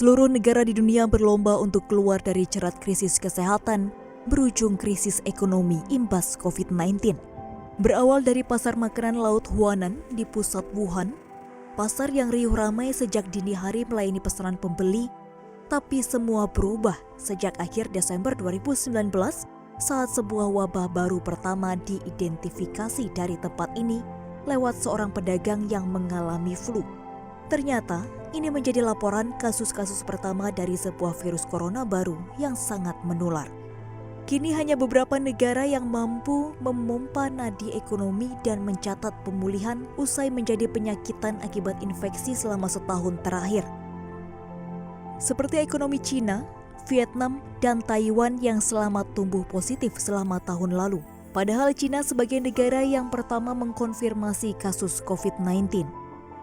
Seluruh negara di dunia berlomba untuk keluar dari jerat krisis kesehatan berujung krisis ekonomi imbas COVID-19. Berawal dari pasar makanan laut Huanan di pusat Wuhan, pasar yang riuh ramai sejak dini hari melayani pesanan pembeli, tapi semua berubah sejak akhir Desember 2019 saat sebuah wabah baru pertama diidentifikasi dari tempat ini lewat seorang pedagang yang mengalami flu. Ternyata, ini menjadi laporan kasus-kasus pertama dari sebuah virus corona baru yang sangat menular. Kini hanya beberapa negara yang mampu memompa nadi ekonomi dan mencatat pemulihan usai menjadi penyakitan akibat infeksi selama setahun terakhir. Seperti ekonomi Cina, Vietnam, dan Taiwan yang selamat tumbuh positif selama tahun lalu. Padahal Cina sebagai negara yang pertama mengkonfirmasi kasus COVID-19.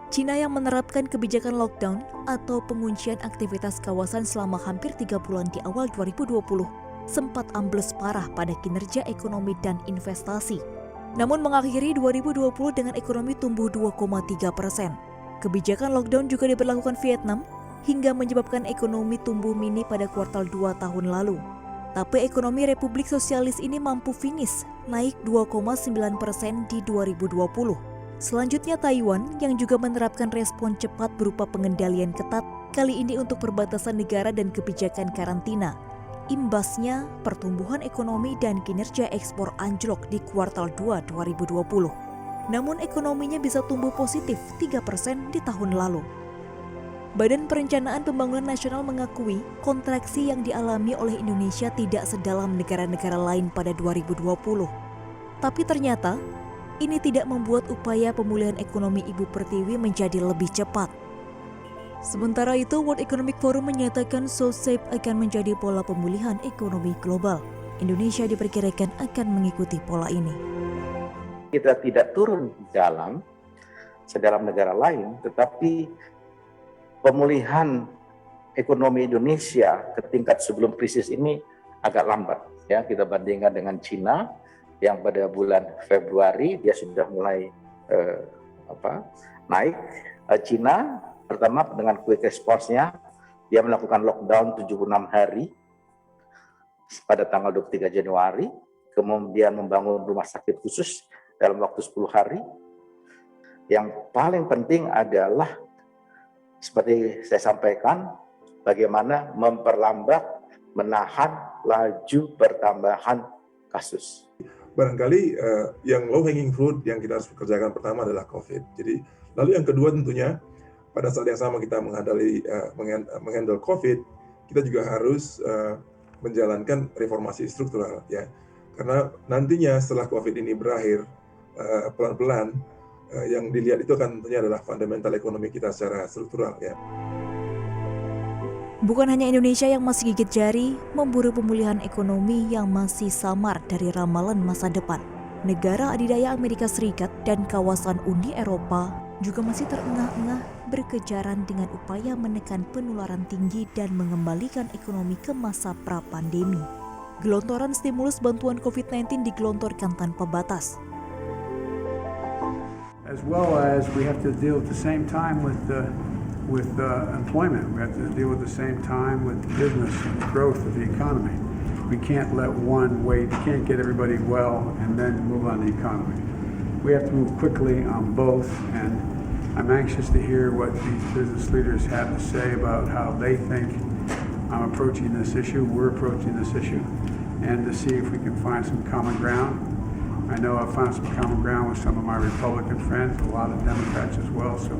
Cina yang menerapkan kebijakan lockdown atau penguncian aktivitas kawasan selama hampir 3 bulan di awal 2020 sempat ambles parah pada kinerja ekonomi dan investasi. Namun mengakhiri 2020 dengan ekonomi tumbuh 2,3%. Kebijakan lockdown juga diberlakukan Vietnam hingga menyebabkan ekonomi tumbuh mini pada kuartal 2 tahun lalu. Tapi ekonomi Republik Sosialis ini mampu finish naik 2,9% di 2020. Selanjutnya Taiwan yang juga menerapkan respon cepat berupa pengendalian ketat, kali ini untuk perbatasan negara dan kebijakan karantina. Imbasnya, pertumbuhan ekonomi dan kinerja ekspor anjlok di kuartal 2 2020. Namun ekonominya bisa tumbuh positif 3% di tahun lalu. Badan Perencanaan Pembangunan Nasional mengakui kontraksi yang dialami oleh Indonesia tidak sedalam negara-negara lain pada 2020. Tapi ternyata, ini tidak membuat upaya pemulihan ekonomi Ibu Pertiwi menjadi lebih cepat. Sementara itu, World Economic Forum menyatakan SoSafe akan menjadi pola pemulihan ekonomi global. Indonesia diperkirakan akan mengikuti pola ini. Kita tidak turun dalam sedalam negara lain, tetapi pemulihan ekonomi Indonesia ke tingkat sebelum krisis ini agak lambat. Ya, kita bandingkan dengan Cina yang pada bulan Februari dia sudah mulai naik. Cina pertama dengan quick response-nya dia melakukan lockdown 76 hari pada tanggal 23 Januari, kemudian membangun rumah sakit khusus dalam waktu 10 hari. Yang paling penting adalah seperti saya sampaikan, bagaimana memperlambat, menahan laju pertambahan kasus. Barangkali yang low hanging fruit yang kita harus kerjakan pertama adalah COVID. Jadi lalu yang kedua tentunya pada saat yang sama kita menghandle COVID, kita juga harus menjalankan reformasi struktural ya. Karena nantinya setelah COVID ini berakhir pelan-pelan yang dilihat itu kan tentunya adalah fundamental ekonomi kita secara struktural ya. Bukan hanya Indonesia yang masih gigit jari memburu pemulihan ekonomi yang masih samar dari ramalan masa depan. Negara adidaya Amerika Serikat dan kawasan Uni Eropa juga masih terengah-engah berkejaran dengan upaya menekan penularan tinggi dan mengembalikan ekonomi ke masa pra-pandemi. Gelontoran stimulus bantuan COVID-19 digelontorkan tanpa batas. As well as we have to deal at the same time with employment. We have to deal at the same time with business and growth of the economy. We can't let one wait. We can't get everybody well and then move on the economy. We have to move quickly on both, and I'm anxious to hear what these business leaders have to say about how they think I'm approaching this issue, we're approaching this issue, and to see if we can find some common ground. I know I've found some common ground with some of my Republican friends, a lot of Democrats as well, so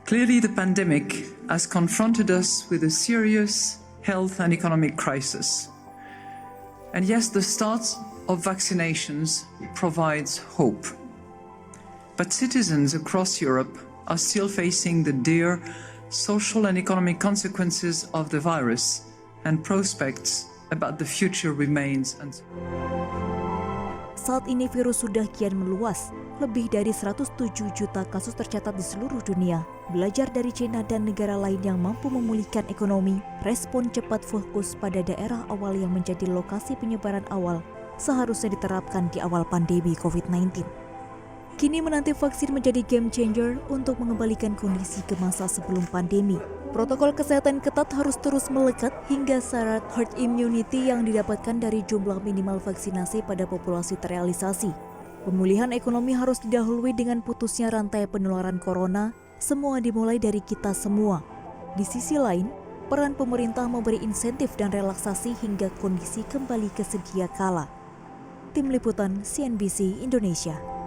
clearly, the pandemic has confronted us with a serious health and economic crisis. And yes, the start of vaccinations provides hope. But citizens across Europe are still facing the dire social and economic consequences of the virus, and prospects about the future remains uncertain. Saat ini virus sudah kian meluas. Lebih dari 107 juta kasus tercatat di seluruh dunia. Belajar dari China dan negara lain yang mampu memulihkan ekonomi, respon cepat fokus pada daerah awal yang menjadi lokasi penyebaran awal seharusnya diterapkan di awal pandemi COVID-19. Kini menanti vaksin menjadi game changer untuk mengembalikan kondisi ke masa sebelum pandemi. Protokol kesehatan ketat harus terus melekat hingga syarat herd immunity yang didapatkan dari jumlah minimal vaksinasi pada populasi terrealisasi. Pemulihan ekonomi harus didahului dengan putusnya rantai penularan corona, semua dimulai dari kita semua. Di sisi lain, peran pemerintah memberi insentif dan relaksasi hingga kondisi kembali ke sedia kala. Tim Liputan CNBC Indonesia.